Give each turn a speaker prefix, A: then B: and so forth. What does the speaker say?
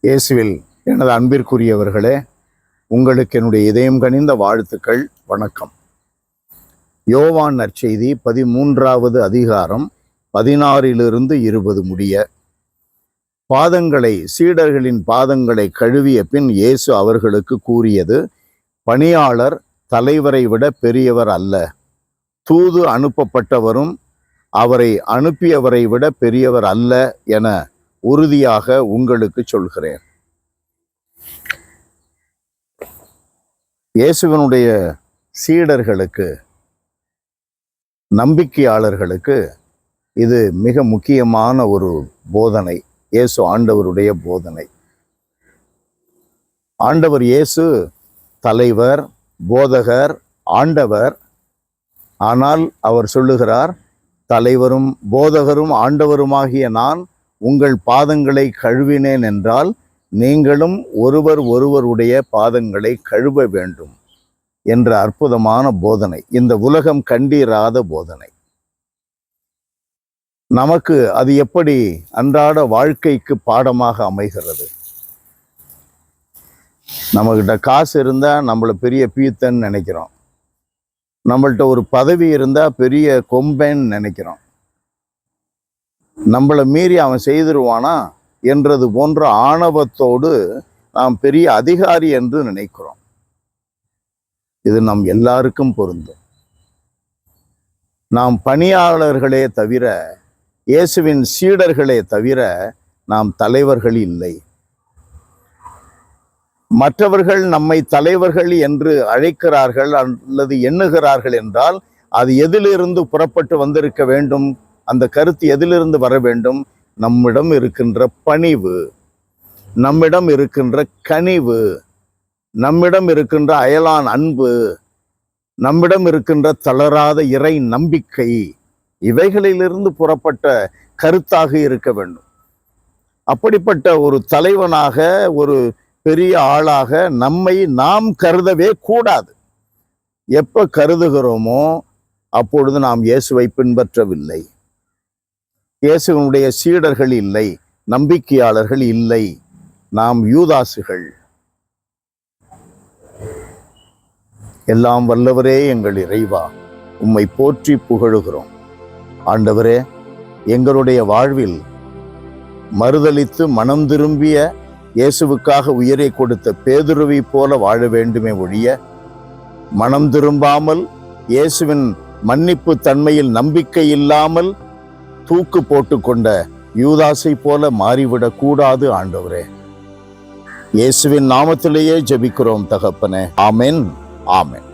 A: இயேசுவில் எனது அன்பிற்குரியவர்களே, உங்களுக்கு என்னுடைய இதயம் கனிந்த வாழ்த்துக்கள். வணக்கம். யோவான் நற்செய்தி 13வது அதிகாரம் 16 20 முடிய. சீடர்களின் பாதங்களை கழுவிய பின் இயேசு அவர்களுக்கு கூறியது, பணியாளர் தலைவரை விட பெரியவர் அல்ல, தூது அனுப்பப்பட்டவரும் அவரை அனுப்பியவரை விட பெரியவர் அல்ல என உறுதியாக உங்களுக்கு சொல்கிறேன். இயேசுவினுடைய சீடர்களுக்கு, நம்பிக்கையாளர்களுக்கு இது மிக முக்கியமான ஒரு போதனை. இயேசு ஆண்டவருடைய போதனை. ஆண்டவர் இயேசு தலைவர், போதகர், ஆண்டவர். ஆனால் அவர் சொல்லுகிறார், தலைவரும் போதகரும் ஆண்டவருமாகிய நான் உங்கள் பாதங்களை கழுவினேன் என்றால் நீங்களும் ஒருவருடைய பாதங்களை கழுவ வேண்டும் என்ற அற்புதமான போதனை. இந்த உலகம் கண்டிராத போதனை. நமக்கு அது எப்படி அன்றாட வாழ்க்கைக்கு பாடமாக அமைகிறது? நம்மகிட்ட காசு இருந்தால் நம்மளை பெரிய பீத்தன்னு நினைக்கிறோம். நம்மள்கிட்ட ஒரு பதவி இருந்தால் பெரிய கொம்பேன்னு நினைக்கிறோம். நம்மளை மீறி அவன் செய்திருவானா என்றது போன்ற ஆணவத்தோடு நாம் பெரிய அதிகாரி என்று நினைக்கிறோம். இது நம் எல்லாருக்கும் பொருந்தும். நாம் பணியாளர்களே தவிர, இயேசுவின் சீடர்களே தவிர நாம் தலைவர்கள் இல்லை. மற்றவர்கள் நம்மை தலைவர்கள் என்று அழைக்கிறார்கள் அல்லது எண்ணுகிறார்கள் என்றால் அது எதிலிருந்து புறப்பட்டு வந்திருக்க வேண்டும்? அந்த கருத்து எதிலிருந்து வர வேண்டும்? நம்மிடம் இருக்கின்ற பணிவு, நம்மிடம் இருக்கின்ற கனிவு, நம்மிடம் இருக்கின்ற அயலான் அன்பு, நம்மிடம் இருக்கின்ற தளராத இறை நம்பிக்கை, இவைகளிலிருந்து புறப்பட்ட கருத்தாக இருக்க வேண்டும். அப்படிப்பட்ட ஒரு தலைவனாக, ஒரு பெரிய ஆளாக நம்மை நாம் கருதவே கூடாது. எப்ப கருதுகிறோமோ அப்பொழுது நாம் இயேசுவை பின்பற்றவில்லை. இயேசுவினுடைய சீடர்கள் இல்லை, நம்பிக்கையாளர்கள் இல்லை, நாம் யூதாசுகள். எல்லாம் வல்லவரே எங்கள் இறைவா, உம்மை போற்றி புகழுகிறோம். ஆண்டவரே, எங்களுடைய வாழ்வில் மறுதலித்து மனம் திரும்பிய, இயேசுவுக்காக உயிரை கொடுத்த பேதுருவை போல வாழ வேண்டுமே ஒழிய, மனம் திரும்பாமல் இயேசுவின் மன்னிப்பு தன்மையில் நம்பிக்கை இல்லாமல் தூக்கு போட்டு கொண்ட யூதாசை போல மாறிவிடக் கூடாது. ஆண்டவரே, இயேசுவின் நாமத்திலேயே ஜெபிக்கிறோம் தகப்பனே. ஆமென், ஆமென்.